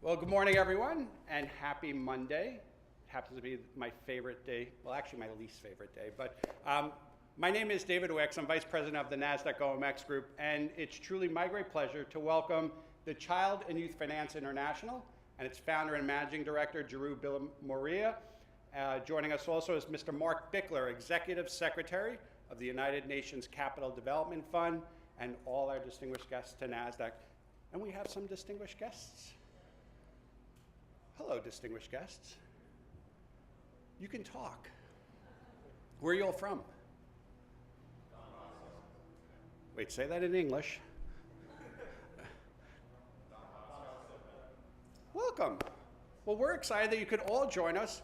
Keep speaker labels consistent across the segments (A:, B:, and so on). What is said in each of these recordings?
A: Well, good morning, everyone, and happy Monday. It happens to be my favorite day, well, actually my least favorite day, but my name is David Wicks. I'm Vice President of the NASDAQ OMX Group, and it's truly my great pleasure to welcome the Child and Youth Finance International and its founder and managing director, Jeru Moria. Joining us also is Mr. Mark Bickler, Executive Secretary of the United Nations Capital Development Fund, and all our distinguished guests to NASDAQ. And we have some distinguished guests. Hello, distinguished guests. You can talk. Where are you all from? Wait, say that in English. Welcome. Well, we're excited that you could all join us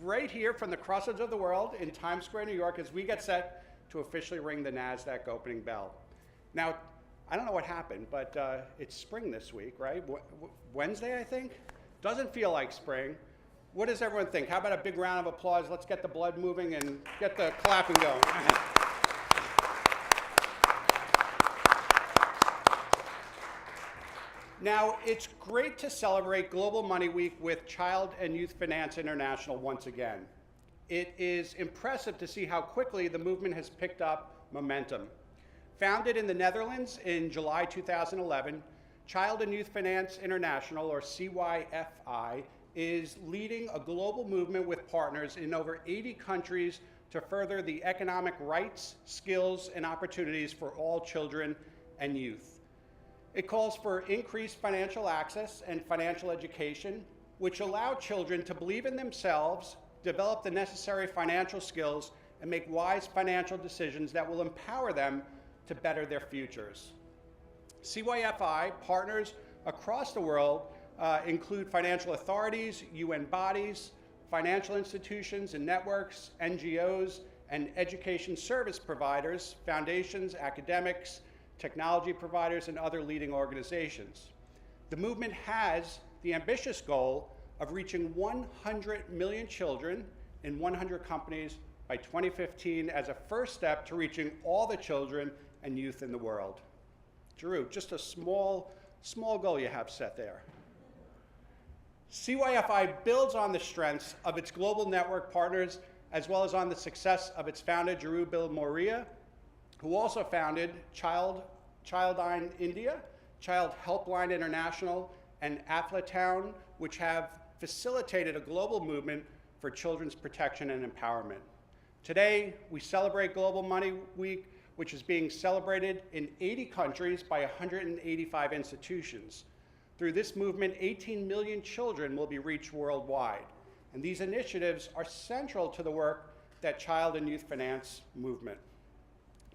A: right here from the crossroads of the world in Times Square, New York, as we get set to officially ring the NASDAQ opening bell. Now, I don't know what happened, but it's spring this week, right? Wednesday, I think? Doesn't feel like spring. What does everyone think? How about a big round of applause? Let's get the blood moving and get the clapping going. Now, it's great to celebrate Global Money Week with Child and Youth Finance International once again. It is impressive to see how quickly the movement has picked up momentum. Founded in the Netherlands in July 2011, Child and Youth Finance International, or CYFI, is leading a global movement with partners in over 80 countries to further the economic rights, skills, and opportunities for all children and youth. It calls for increased financial access and financial education, which allow children to believe in themselves, develop the necessary financial skills, and make wise financial decisions that will empower them to better their futures. CYFI partners across the world include financial authorities, UN bodies, financial institutions and networks, NGOs, and education service providers, foundations, academics, technology providers, and other leading organizations. The movement has the ambitious goal of reaching 100 million children in 100 companies by 2015 as a first step to reaching all the children and youth in the world. Jeru, just a small goal you have set there. CYFI builds on the strengths of its global network partners as well as on the success of its founder, Jeru Moria, who also founded Childline India, Child Helpline International, and Aflatown, which have facilitated a global movement for children's protection and empowerment. Today, we celebrate Global Money Week, which is being celebrated in 80 countries by 185 institutions. Through this movement, 18 million children will be reached worldwide. And these initiatives are central to the work that Child and Youth Finance movement.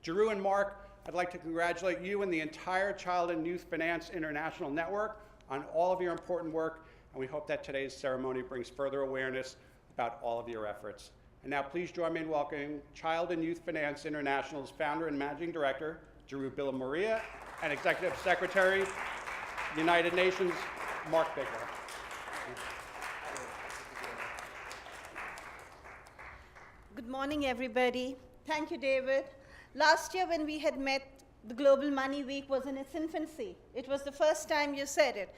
A: Jeru and Mark, I'd like to congratulate you and the entire Child and Youth Finance International Network on all of your important work, and we hope that today's ceremony brings further awareness about all of your efforts. And now please join me in welcoming Child and Youth Finance International's founder and managing director, Jeru Moria, and Executive Secretary, United Nations, Mark Bickler.
B: Good morning, everybody. Thank you, David. Last year when we had met, the Global Money Week was in its infancy. It was the first time you said it.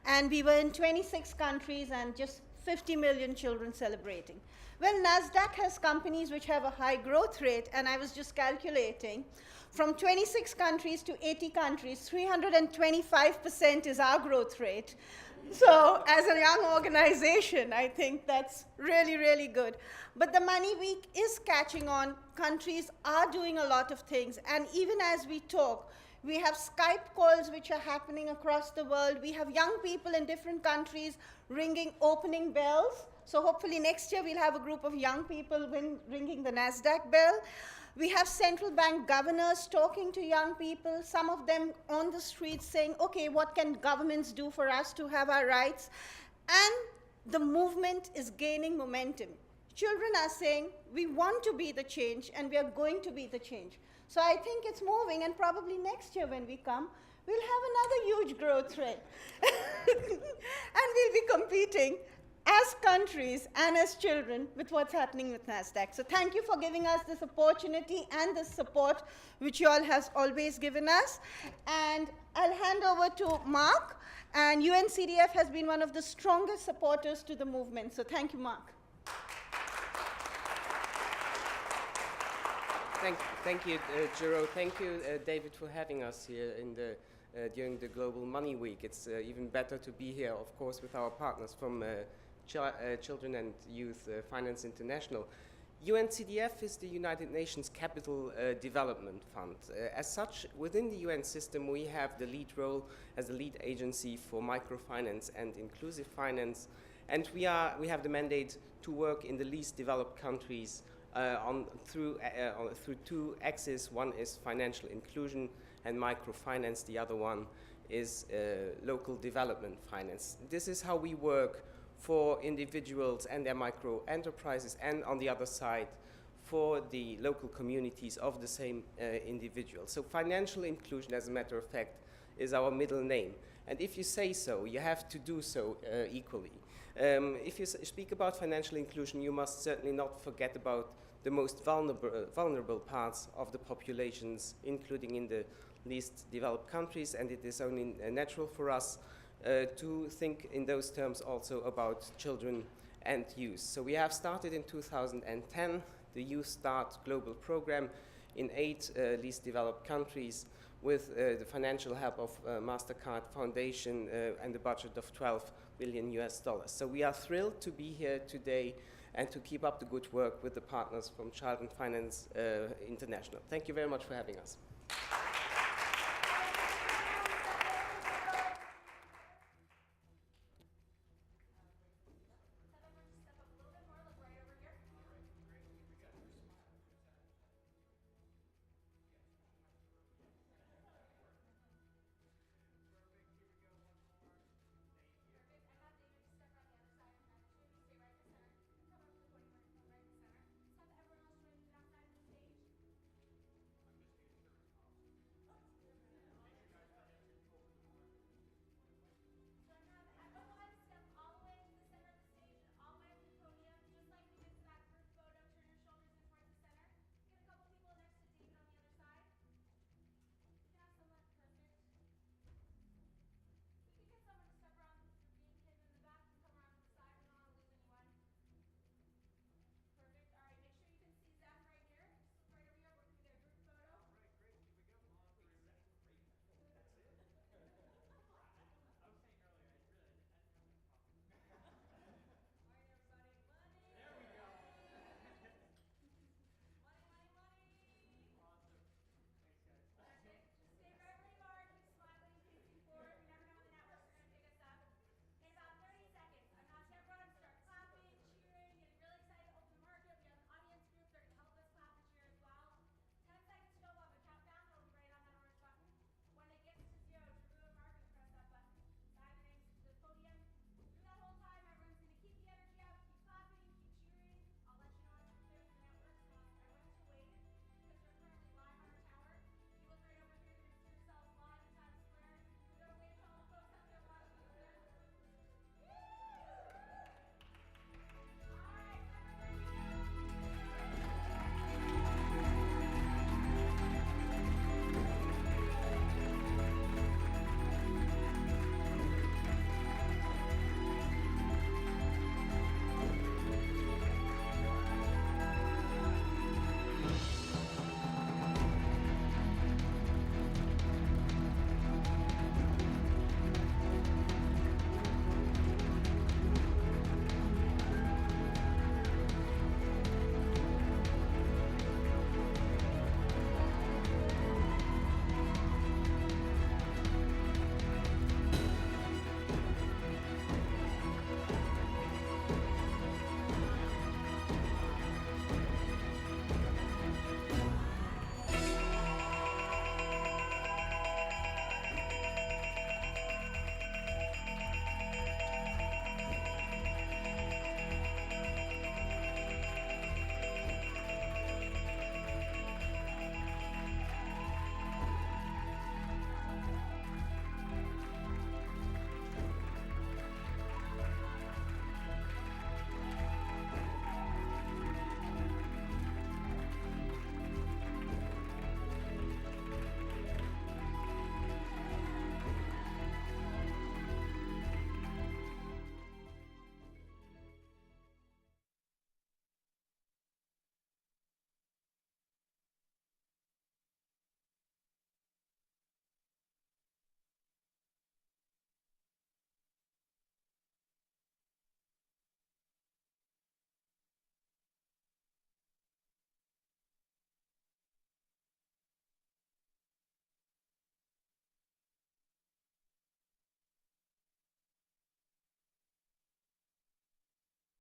B: And we were in 26 countries and just 50 million children celebrating. Well, NASDAQ has companies which have a high growth rate, and I was just calculating, from 26 countries to 80 countries, 325% is our growth rate. So as a young organization, I think that's really, really good. But the Money Week is catching on. Countries are doing a lot of things, and even as we talk, we have Skype calls which are happening across the world. We have young people in different countries ringing opening bells. So hopefully next year we'll have a group of young people ringing the NASDAQ bell. We have central bank governors talking to young people, some of them on the streets saying, okay, what can governments do for us to have our rights? And the movement is gaining momentum. Children are saying, we want to be the change, and we are going to be the change. So I think it's moving, and probably next year when we come, we'll have another huge growth rate. And we'll be competing as countries and as children with what's happening with NASDAQ. So thank you for giving us this opportunity and this support which you all has always given us. And I'll hand over to Mark. And UNCDF has been one of the strongest supporters to the movement. So thank you, Mark.
C: Thank you, Jero. Thank you, David, for having us here during the Global Money Week. It's even better to be here, of course, with our partners from Children and Youth Finance International. UNCDF is the United Nations Capital Development Fund. As such, within the UN system, we have the lead role as the lead agency for microfinance and inclusive finance, and we have the mandate to work in the least developed countries through two axes. One is financial inclusion and microfinance. The other one is local development finance. This is how we work for individuals and their micro enterprises, and on the other side for the local communities of the same individuals. So financial inclusion, as a matter of fact, is our middle name. And if you say so, you have to do so equally. If you speak about financial inclusion, you must certainly not forget about the most vulnerable parts of the populations, including in the least developed countries, and it is only natural for us to think in those terms also about children and youth. So we have started in 2010 the Youth Start Global Program in 8 least developed countries with the financial help of MasterCard Foundation and a budget of $12 billion US. So we are thrilled to be here today and to keep up the good work with the partners from Child and Finance International. Thank you very much for having us.